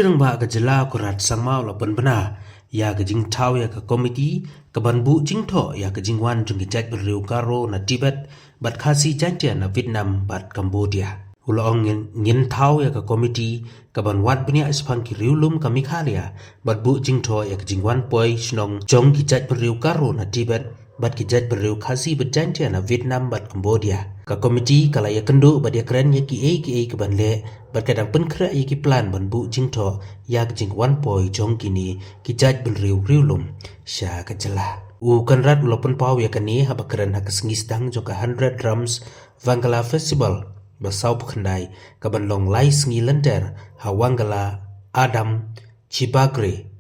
rang ba ka jela kurat sangmau la penbena ya ka jing tau ya ka komiti ka banbu jing tho ya ka jing wan jung ki jat riu karo na Tibet bat khasi jantia na Vietnam bat Cambodia ulong ngin tau ya ka komiti ka ban wat bnia ispang ki riulum ka Mikhalia bat bu jing tho ya ka jing wan poi snong jong ki jat riu karo na Tibet bat ki jat riu khasi bat jantia na Vietnam bat Cambodia ka komiti kala ya kendo bat ya kren ya ki ka ban le bat kadang penkra ya ki plan ban bu jing tho ya ka jing wan poi jong kini ki jat riu riulum sha ka jela kan rat ulopan pau ya kani habakran hakasngis dang joka 100 drums Wangala Festival basau pukandai kaban long lai sngi lenter Hawangala Adam Chibagre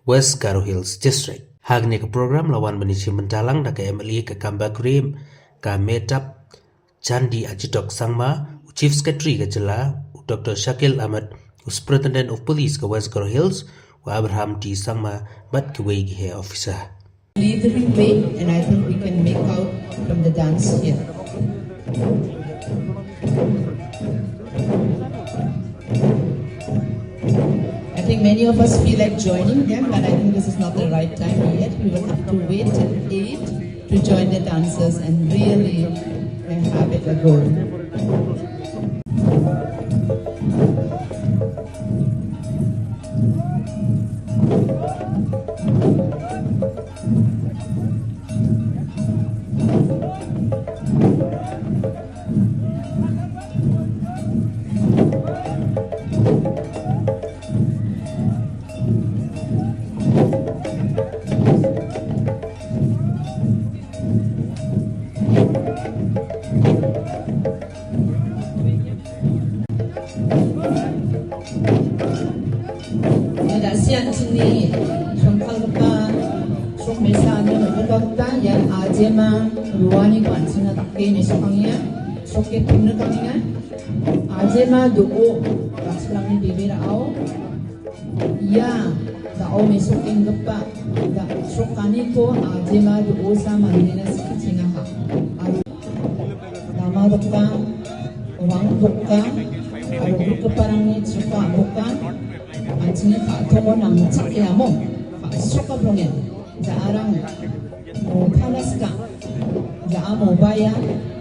West Garo Hills District hagne ka program lawan banichi mentalang da ka MLA ka Kambagrim ka metap Chandi Ajitok Sangma Chief Secretary ka jela Dr. Shakil Ahmed Superintendent of Police ka West Garo Hills wa Abraham T Sangma bat ka wei he officer leave the replay, and I think we can make out from the dance here. I think many of us feel like joining them, but I think this is not the right time yet. We will have to wait till 8 to join the dancers and really have it a go. Sian sini songkal kepa sok mesanya nukota yan ajema ruani kwansina takke ni sokangya sokke timna kaminga ajema duo raslang ni bibira au ya dao mesoking kepa da sokani ko ajema duo sa manena sikichinga ha nama dokka wang dokka aru keparang ni suka bukan anjingnya Pak Tomo nang cakya mo Pak Soka Brongen jarang mau panaska jarang mau bayar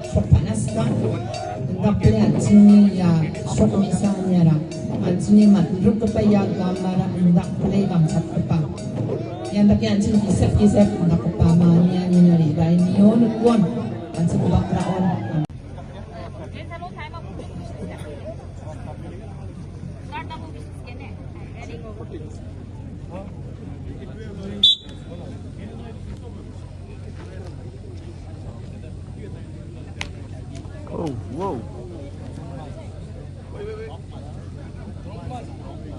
sok panaska enggak pilih anjingnya ya sok misalnya lah anjingnya madruk kepaya gambar enggak pilih gambar kepa yang tapi anjing kisep enggak kepamanya nyari bayi nion kuon anjing bakraon Oh, whoa.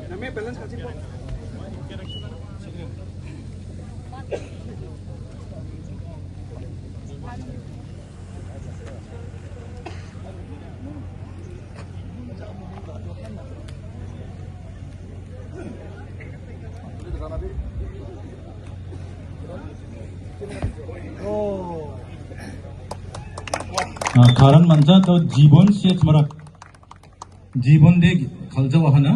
Namanya balance kasih po. कारण मान्छ त जीवन से स्मरक जीवन दे खल्छ वहना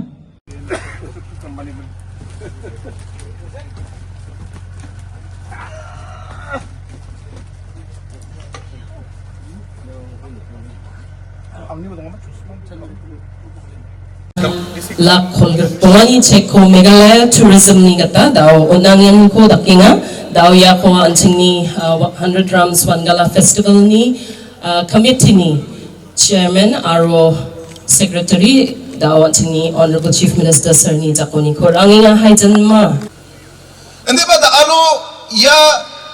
lak khol pongani cheko Meghalaya tourism ni gata dao onangin ko dakinga dao ya ko anching ni 100 drums Wangala festival ni committee ni chairman aro secretary dao anching ni honorable chief minister sir ni jakoni ko ranginga haijan ma ande ba da alo ya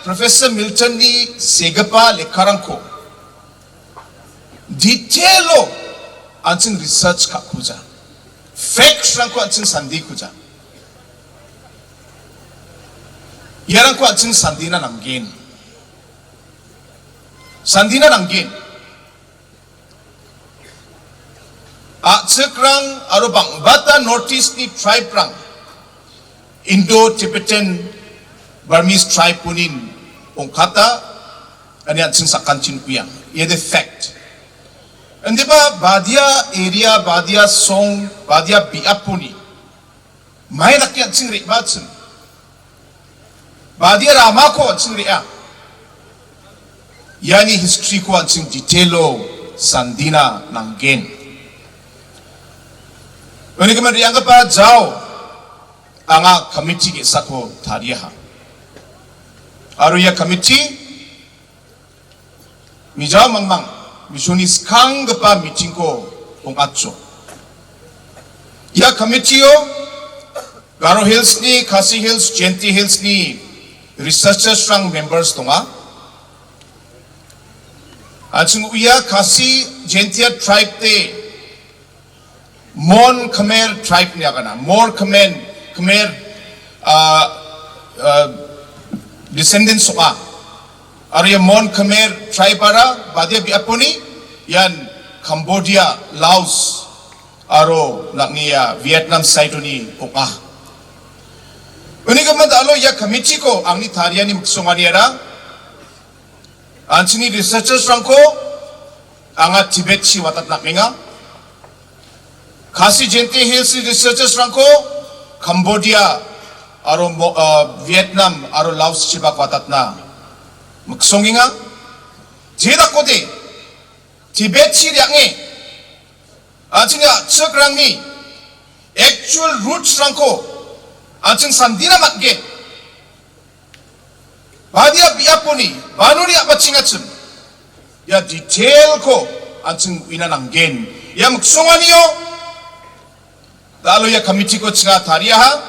professor Milton ni segapa lekharangko detailo anching research ka khuja facts rangko anching sandi khuja yarangko anching sandina namgen sandina namgen Achekrang aro bangbata northeast ni tribe rang Indo-Tibetan Burmese tribe punin ongkata ani anching sakanchin puyang ye the fact and ba badia area badia song badia biapuni mai dak yan chingri batsim badia rama ko chingri a yani history ko ching detailo sandina nanggen oni kemen riang pa jao anga committee ke sako tariha aru ya committee mijao mangmang misoni skang pa meeting ko ongatso ya committee yo Garo Hills ni, Khasi Hills, Jenti Hills ni researchers strong members tonga. Achung uya Khasi Jentia tribe te Mon Khmer tribe ni agana. More Khmer descendants soka. Arya Mon Khmer tribe ara badia biaponi yan Cambodia, Laos, aro nakniya Vietnam side ni oka. Ini kemen alo ya committee ko angni tarian ni maksongariara anchini researchers rangko anga Tibet si watat nakmenga Khasi Jenti Hills researchers rangko Cambodia aro Vietnam aro Laos si bak watat na maksonginga jeda kode Tibet si riange anchini cekrang ni actual roots rangko Anjing sandina matge badia biaponi banuni apa cingacem ya detail ko anjing winananggen ya maksonganiyo lalu ya committee ko cinga tariaha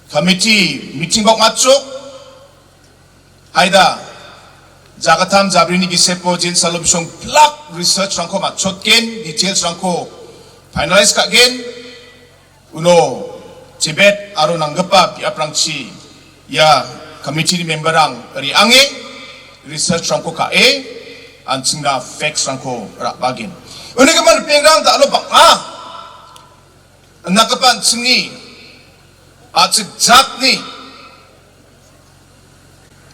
committee meeting bak matso aida jagatam jabrini gisepo jin salubsong plak research rangko matsotgen details rangko finalize kagen uno Tibet aro nanggepa biaprangchi ya committee ni member ang ri ange research rangko kae anchingna facts rangko rak bagin uni keman pengrang tak lo bang nanggepa anchingni achik jat ni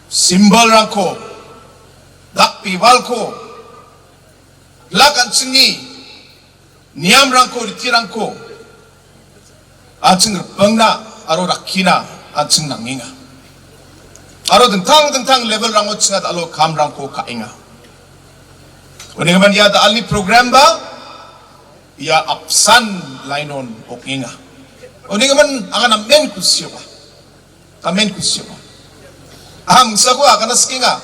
simbol rangko dak piwal ko lak anchingni niam rangko riti rangko Anjing bangna aro rakina anjing nanginga aro dentang level rango cingat alo kam rangko kainga oni kaman ya da alni program ba ya apsan lainon okinga oni kaman angana men kusyo ba kamen kusyo ba ang sako akana skinga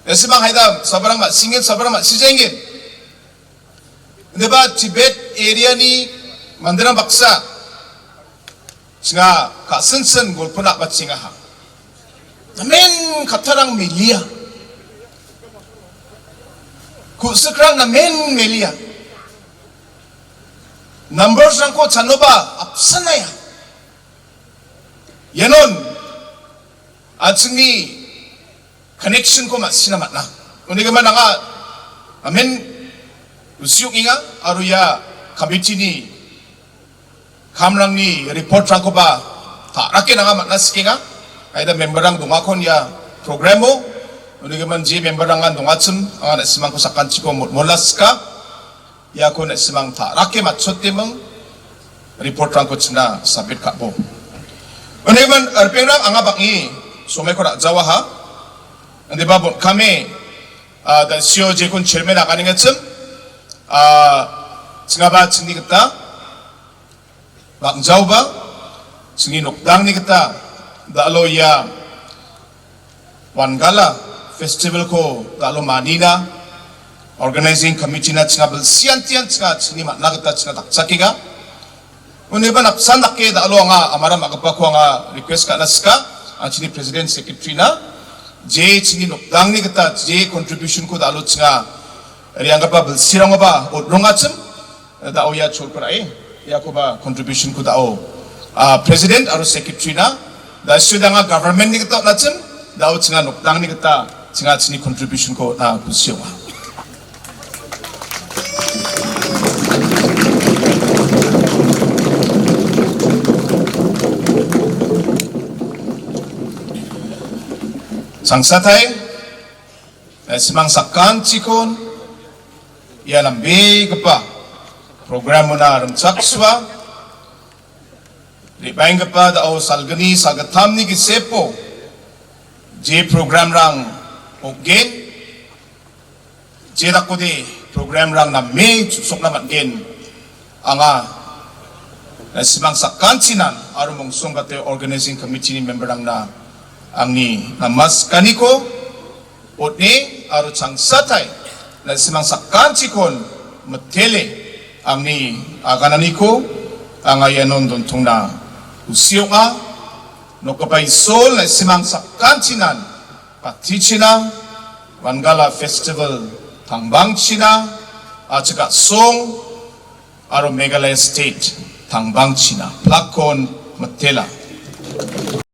esimang haida sabarang mat singin sabarang mat sijengin deba Tibet area ni mandirang baksa singa ka sensen gol puna bat singa ha men katarang melia ku sekrang na men melia numbers rang ko chanoba apsana ya yanon achni connection ko masina matna uniga mananga amen usyuk inga aruya committee ni kamlang ni report rangko ba tak rakyat nanga maknas kinga aida memberang dongakon ya program mo uni keman ji memberangan dongacem angan semang ko sakan chiko molaska ya ko na semang tak rakyat matsot timeng report rangko china sabit kakbo uni keman arpengrang anga bangi somai ko rak jawa ha andi babon kami dan sio je kun chairman akaning acem singaba chini kita Bang jauh ba, singi nokdang ni kita, dalo ya Wangala festival ko dalo Manila, organizing committee na cingabel siantian cinga cini makna kita cinga tak cakiga, uniban apsan dakke dalo nga amara magapa ko nga request ka naska, ang cini president secretary na, je cini nokdang ni kita, je contribution ko dalo cinga, riang apa bersirang ba, odrong acem, dao ya chol korai. Ya ko ba contribution ko dao president aro secretary na da sudah nga government ni kita nachem dao cinga nokdang ni kita cinga cini contribution ko na kusyo sangsatay simang sakkan cikon ya lambe kepa program mo na ramsakswa Ribaing pa dao salgani sagatam ni gisepo J program rang ogen J dako di program rang na may susok naman gen anga na simang sakansinan arumong sunggate organizing committee ni member rang na ang ni namas kaniko otni aru chang satay na simang sakansikon matele ang ni agananiko ang ayanon don tungna usiyo nga no kapay sol na simang sakansinan patichina Wangala Festival tangbangchina at saka song aro Meghalaya State tangbangchina plakon matela